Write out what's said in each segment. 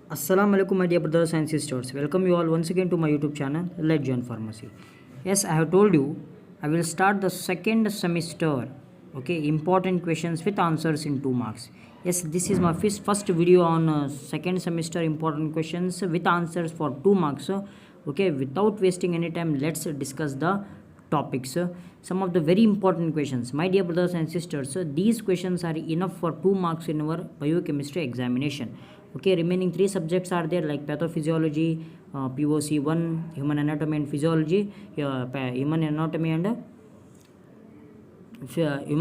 Assalamu alaikum, my dear brothers and sisters. Welcome you all once again to my YouTube channel, Let's Join Pharmacy. Yes, I have told you I will start the second semester. Okay, important questions with answers in 2 marks. Yes, this is my first video on second semester important questions with answers for 2 marks. Okay, without wasting any time, let's discuss the topics. Some of the very important questions, my dear brothers and sisters. These questions are enough for 2 marks in our biochemistry examination. Okay, remaining 3 subjects are there like pathophysiology, POC 1, human anatomy and physiology, human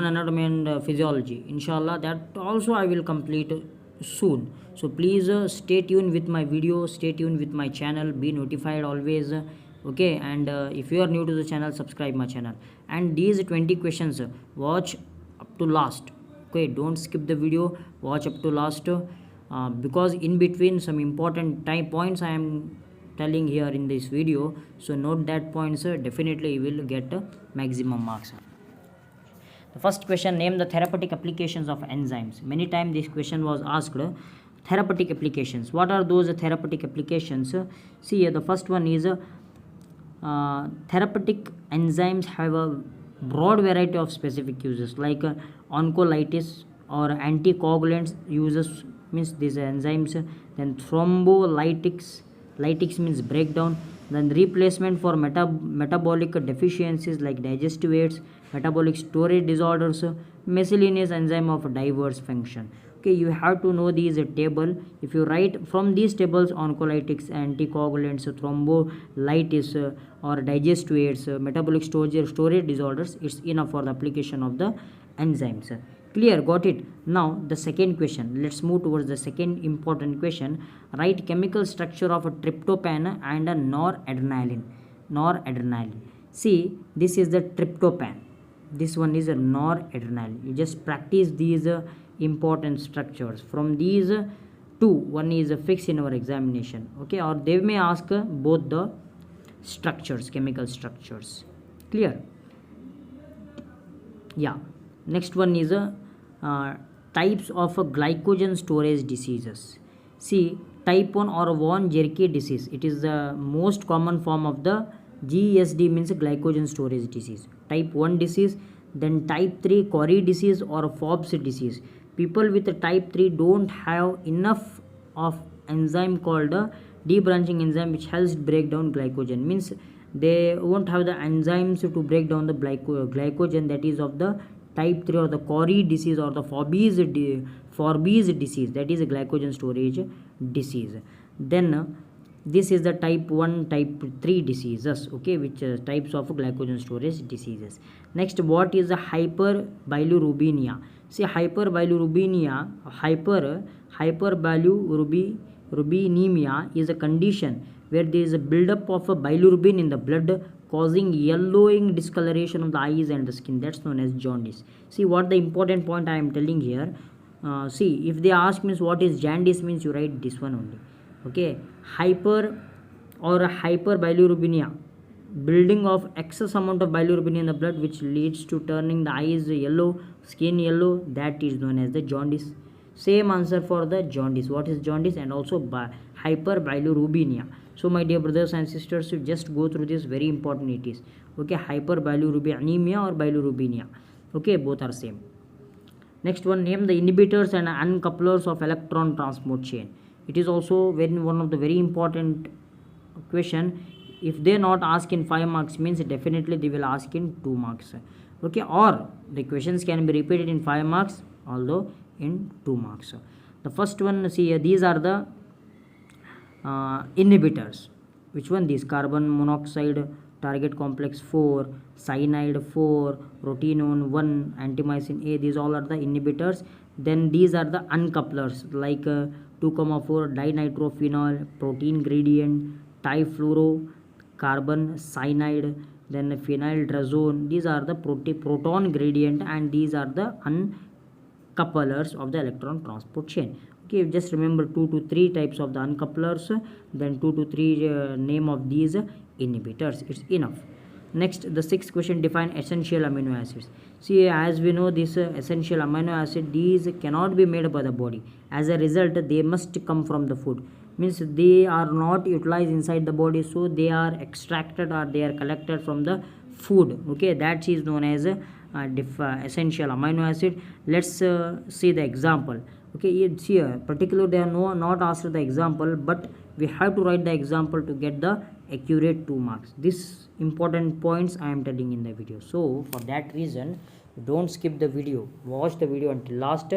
anatomy and physiology. Inshallah, that also I will complete soon. So please stay tuned with my video, stay tuned with my channel, be notified always. Okay, and if you are new to the channel, subscribe my channel. And these 20 questions, watch up to last. Okay, don't skip the video, watch up to last. Because in between some important time points I am telling here in this video, so note that points. Definitely you will get maximum marks. The first question, name the therapeutic applications of enzymes. Many times this question was asked. Therapeutic applications, what are those therapeutic applications? See here, the first one is therapeutic enzymes have a broad variety of specific uses like oncolysis or anticoagulants uses, means these enzymes. Then thrombolytics, lytics means breakdown. Then replacement for metabolic deficiencies like digestive aids, metabolic storage disorders, miscellaneous enzyme of diverse function. Okay, you have to know these table. If you write from these tables, oncolytics, anticoagulants, thrombolytis, or digestive aids, metabolic storage disorders, it's enough for the application of the enzymes. Clear? Got it? Now the second question, let's move towards the second important question. Write chemical structure of a tryptophan and a noradrenaline. See, this is the tryptophan, this one is a noradrenaline. You just practice these important structures. From these two, one is fixed in our examination. Okay, or they may ask both the structures, chemical structures. Clear? Yeah. Next one is types of glycogen storage diseases. See, type 1 or von Jericho disease, it is the most common form of the GSD, means glycogen storage disease, type 1 disease. Then type 3 Cori disease or Forbes disease. People with type 3 don't have enough of enzyme called debranching enzyme which helps break down glycogen, means they won't have the enzymes to break down the glycogen, that is of the type 3 or the Cori disease or the Forbes disease, that is a glycogen storage disease. Then this is the type 1 type 3 diseases, okay, which types of glycogen storage diseases. Next, what is the hyperbilirubinemia? See, hyperbilirubinemia is a condition where there is a buildup of a bilirubin in the blood causing yellowing discoloration of the eyes and the skin, that's known as jaundice. See, what the important point I am telling here. See, if they ask means what is jaundice, means you write this one only. Okay, hyper or hyperbilirubinemia, building of excess amount of bilirubin in the blood which leads to turning the eyes yellow, skin yellow, that is known as the jaundice. Same answer for the jaundice, what is jaundice, and also hyperbilirubinemia. So my dear brothers and sisters, you just go through this, very important it is. Okay, hyperbilirubinemia or bilirubemia, okay, both are same. Next one, name the inhibitors and uncouplers of electron transport chain. It is also one of the very important question. If they not ask in 5 marks, means definitely they will ask in 2 marks. Okay, or the questions can be repeated in 5 marks, although in 2 marks. The first one, see, these are the inhibitors. Which one? These carbon monoxide target complex 4, cyanide 4, rotenone 1, antimycin A, these all are the inhibitors. Then these are the uncouplers like 2,4 dinitrophenol, protein gradient, trifluoro, carbon cyanide, then phenyldrazone. These are the proton gradient, and these are the uncouplers of the electron transport chain. Okay, just remember 2 to 3 types of the uncouplers, then 2 to 3 name of these inhibitors, it's enough. Next, the sixth question, define essential amino acids. See, as we know, this essential amino acid, these cannot be made by the body. As a result, they must come from the food. Means they are not utilized inside the body, so they are extracted or they are collected from the food. Okay, that is known as essential amino acid. Let's see the example. Okay, it's here. Particularly, they are not asked the example, but we have to write the example to get the accurate 2 marks. This important points I am telling in the video. So for that reason, don't skip the video. Watch the video until last.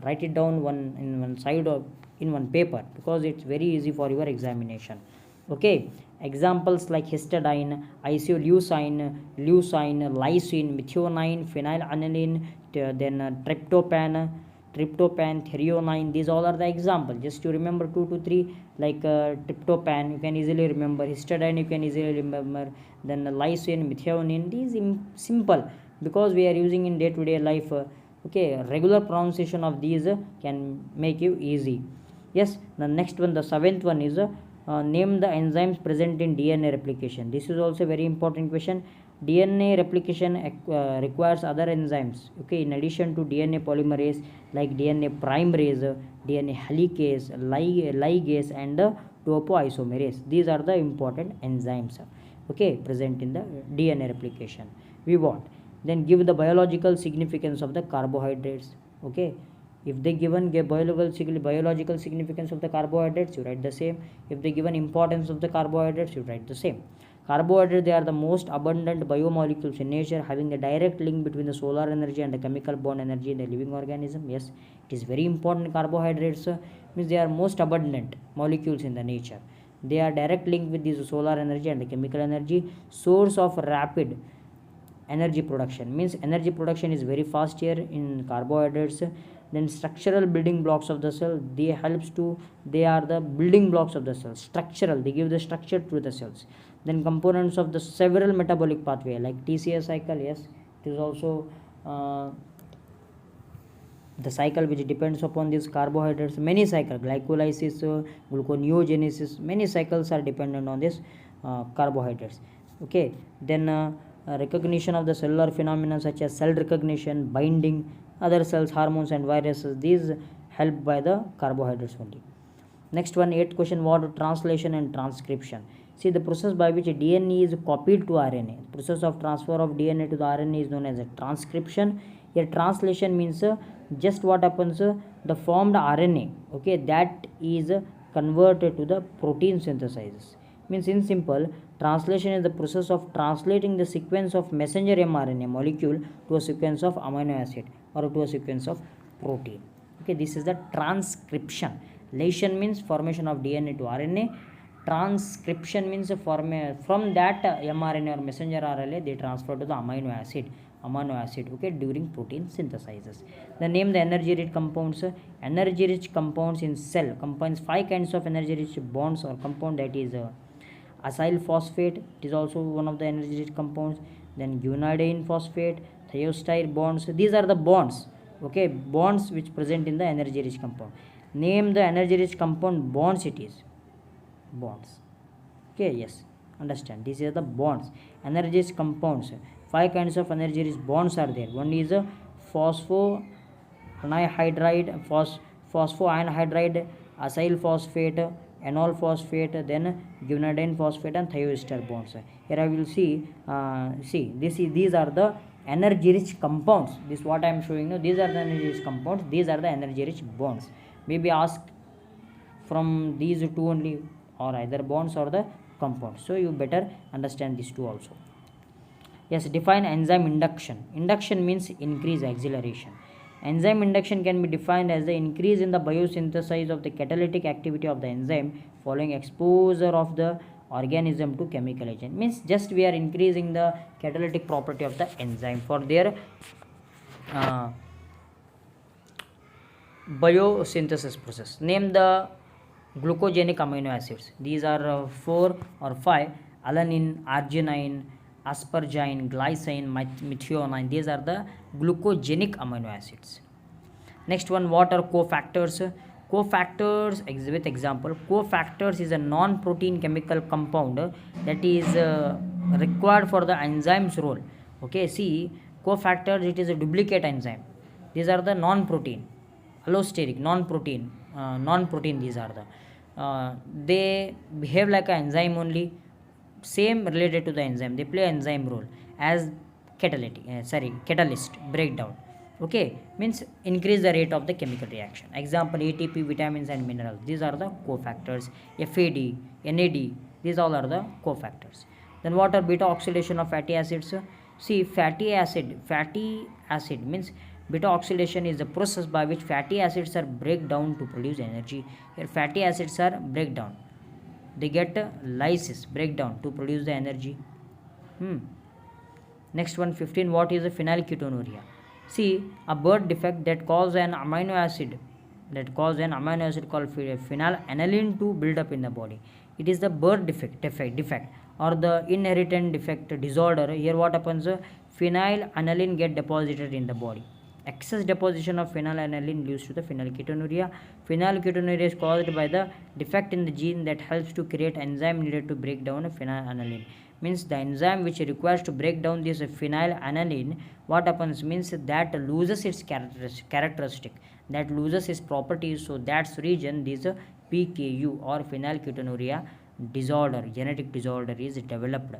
Write it down in one side or in one paper, because it's very easy for your examination. Okay, examples like histidine, isoleucine, leucine, lysine, methionine, phenylalanine, then tryptophan, threonine. These all are the example. Just to remember 2 to 3, like tryptophan you can easily remember, histidine you can easily remember, then lysine, methionine. These simple, because we are using in day-to-day life. Okay, regular pronunciation of these can make you easy. Yes, the next one, the seventh one is name the enzymes present in DNA replication. This is also a very important question. DNA replication requires other enzymes. Okay, in addition to DNA polymerase, like DNA primerase, DNA helicase, ligase, and topoisomerase. These are the important enzymes. Okay, present in the DNA replication. We want. Then give the biological significance of the carbohydrates. Okay, if they given biological significance of the carbohydrates, you write the same. If they given importance of the carbohydrates, you write the same. Carbohydrates, they are the most abundant biomolecules in nature, having a direct link between the solar energy and the chemical bond energy in the living organism. Yes, it is very important. Carbohydrates means they are most abundant molecules in the nature. They are direct link with this solar energy and the chemical energy. Source of rapid energy production, means energy production is very fast here in carbohydrates. Then structural building blocks of the cell, they are the building blocks of the cell. Structural, they give the structure to the cells. Then components of the several metabolic pathway, like TCA cycle. Yes, it is also the cycle which depends upon these carbohydrates. Many cycles, glycolysis, gluconeogenesis, many cycles are dependent on this carbohydrates. Okay, then recognition of the cellular phenomena such as cell recognition, binding other cells, hormones and viruses, these helped by the carbohydrates only. Next one, 8th question, what translation and transcription. See, the process by which DNA is copied to RNA, process of transfer of DNA to the RNA is known as a transcription. Here translation means just what happens, the formed RNA, okay, that is converted to the protein synthesis. Means in simple, translation is the process of translating the sequence of messenger mRNA molecule to a sequence of amino acid or to a sequence of protein. Okay, this is the transcription. Lation means formation of DNA to RNA. Transcription means from that mRNA or messenger RNA, they transfer to the amino acid, okay, during protein synthesis. Then name the energy rich compounds. Energy rich compounds in cell combines 5 kinds of energy rich bonds or compound, that is acyl phosphate, it is also one of the energy rich compounds. Then guanidine phosphate, thioester bonds, these are the bonds, okay, bonds which present in the energy rich compound. Name the energy rich compound bonds, it is bonds. Okay, yes, understand, these are the bonds. Energy rich compounds, 5 kinds of energy rich bonds are there. One is phosphoanhydride, acyl phosphate, enol phosphate, then guanidine phosphate and thioester bonds. Here I will see these are the energy rich compounds. This what I am showing you, these are the energy rich compounds, these are the energy rich bonds. Maybe ask from these two only, or either bonds or the compounds, so you better understand these two also. Yes, define enzyme induction. Induction means increase acceleration. Enzyme induction can be defined as the increase in the biosynthesis of the catalytic activity of the enzyme following exposure of the organism to chemical agent. Means just we are increasing the catalytic property of the enzyme for their biosynthesis process. Name the glucogenic amino acids. These are 4 or 5: alanine, arginine, asparagine, glycine, methionine. These are the glucogenic amino acids. Next one, what are cofactors? Cofactors, with example, cofactors is a non-protein chemical compound that is required for the enzyme's role. Okay, see, cofactors, it is a duplicate enzyme. These are the non-protein, allosteric, non-protein. These are the they behave like an enzyme only, same related to the enzyme. They play enzyme role as catalyst breakdown. Okay, means increase the rate of the chemical reaction. Example, ATP, vitamins and minerals, these are the cofactors. FAD, NAD, these all are the cofactors. Then what are beta oxidation of fatty acids? See, fatty acid means beta oxidation is the process by which fatty acids are break down to produce energy. Here fatty acids are breakdown, they get lysis breakdown to produce the energy. Next one, 15, what is a phenylketonuria? See, a birth defect that cause an amino acid called phenylalanine to build up in the body. It is the birth defect or the inherited defect disorder. Here what happens, phenylalanine get deposited in the body. Excess deposition of phenylalanine leads to the phenylketonuria. Phenylketonuria is caused by the defect in the gene that helps to create enzyme needed to break down phenylalanine. Means the enzyme which requires to break down this phenylalanine, what happens means that loses its characteristic, that loses its properties. So that's reason this PKU or phenylketonuria disorder, genetic disorder, is developed.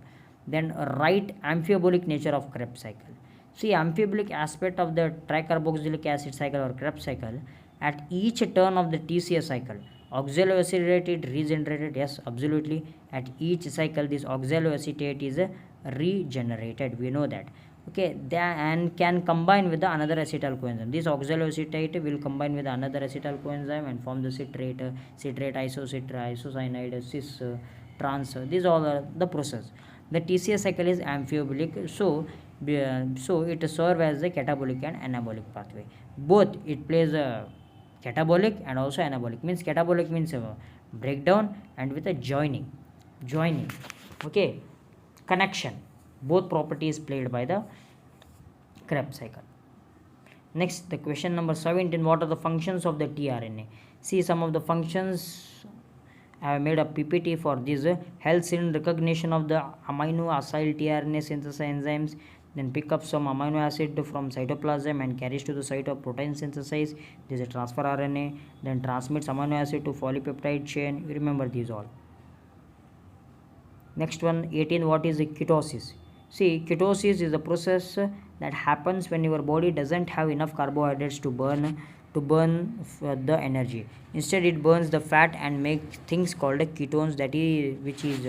Then right amphibolic nature of Krebs cycle. See, amphibolic aspect of the tricarboxylic acid cycle or Krebs cycle, at each turn of the TCA cycle, oxaloacetate regenerated. Yes, absolutely. At each cycle, this oxaloacetate is regenerated. We know that. Okay, and can combine with the another acetyl coenzyme. This oxaloacetate will combine with another acetyl coenzyme and form the citrate, isocyanide, cis, trans. These all are the process. The TCA cycle is amphibolic, so it serves as a catabolic and anabolic pathway. Both it plays a catabolic and also anabolic. Means catabolic means breakdown and with a joining. Okay, connection. Both properties played by the Krebs cycle. Next, the question number 17. What are the functions of the tRNA? See, some of the functions. I have made a PPT for this. Helps in recognition of the amino acyl tRNA synthesis enzymes. Then pick up some amino acid from cytoplasm and carries to the site of protein synthesis. This is a transfer RNA. Then transmits amino acid to polypeptide chain. You remember these all. Next one, 18. What is ketosis? See, ketosis is a process that happens when your body doesn't have enough carbohydrates to burn the energy. Instead, it burns the fat and makes things called ketones, which is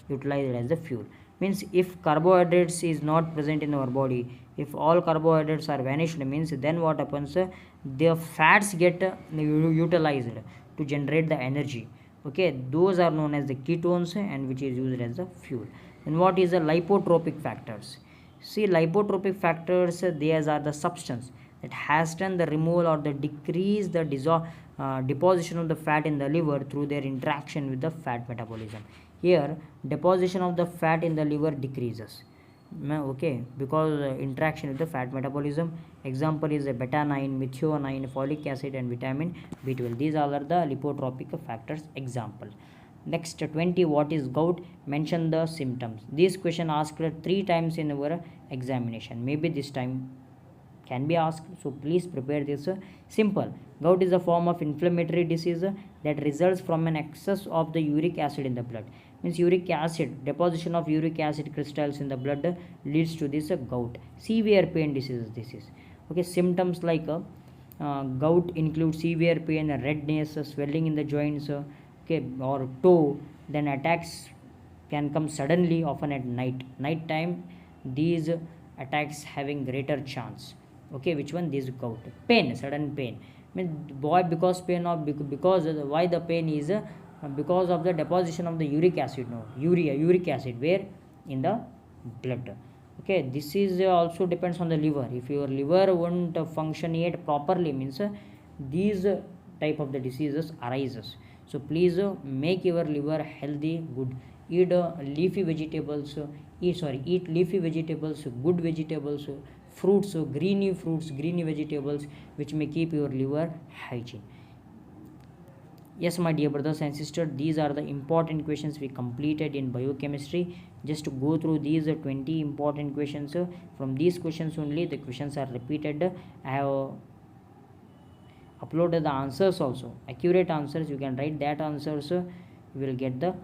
utilized as the fuel. Means if carbohydrates is not present in our body, if all carbohydrates are vanished, means then what happens, the fats get utilized to generate the energy. Okay, those are known as the ketones and which is used as the fuel. And what is the lipotropic factors? See, lipotropic factors, these are the substance that hasten the removal or the decrease the deposition of the fat in the liver through their interaction with the fat metabolism. Here, deposition of the fat in the liver decreases. Okay, because interaction with the fat metabolism. Example is beta-9, methionine, folic acid and vitamin B12. These all are the lipotropic factors example. Next, 20. What is gout? Mention the symptoms. This question asked 3 times in our examination. Maybe this time can be asked, so please prepare this. Simple. Gout is a form of inflammatory disease that results from an excess of the uric acid in the blood. Means uric acid, deposition of uric acid crystals in the blood leads to this gout. Severe pain disease this is. Okay, symptoms like gout include severe pain, redness, swelling in the joints, okay, or toe. Then attacks can come suddenly, often at night time. These attacks having greater chance. Okay, which one? This gout. Pain, sudden pain. Means why? Because pain of because why the pain is because of the deposition of the uric acid. No, uric acid where? In the blood. Okay, this is also depends on the liver. If your liver won't function yet properly, means these type of the diseases arises. So please make your liver healthy, good. Eat leafy vegetables. Eat leafy vegetables, good vegetables, fruits, greeny vegetables, which may keep your liver hygiene. Yes, my dear brothers and sisters, these are the important questions we completed in biochemistry. Just to go through these 20 important questions. From these questions only, the questions are repeated. I have uploaded the answers also, accurate answers. You can write that answers. You will get the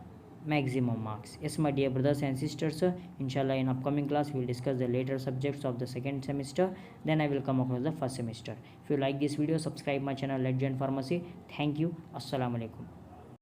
maximum marks. Yes, my dear brothers and sisters, inshallah in upcoming class we will discuss the later subjects of the second semester. Then I will come across the first semester. If you like this video, subscribe my channel Legend Pharmacy. Thank you. Assalamu alaikum.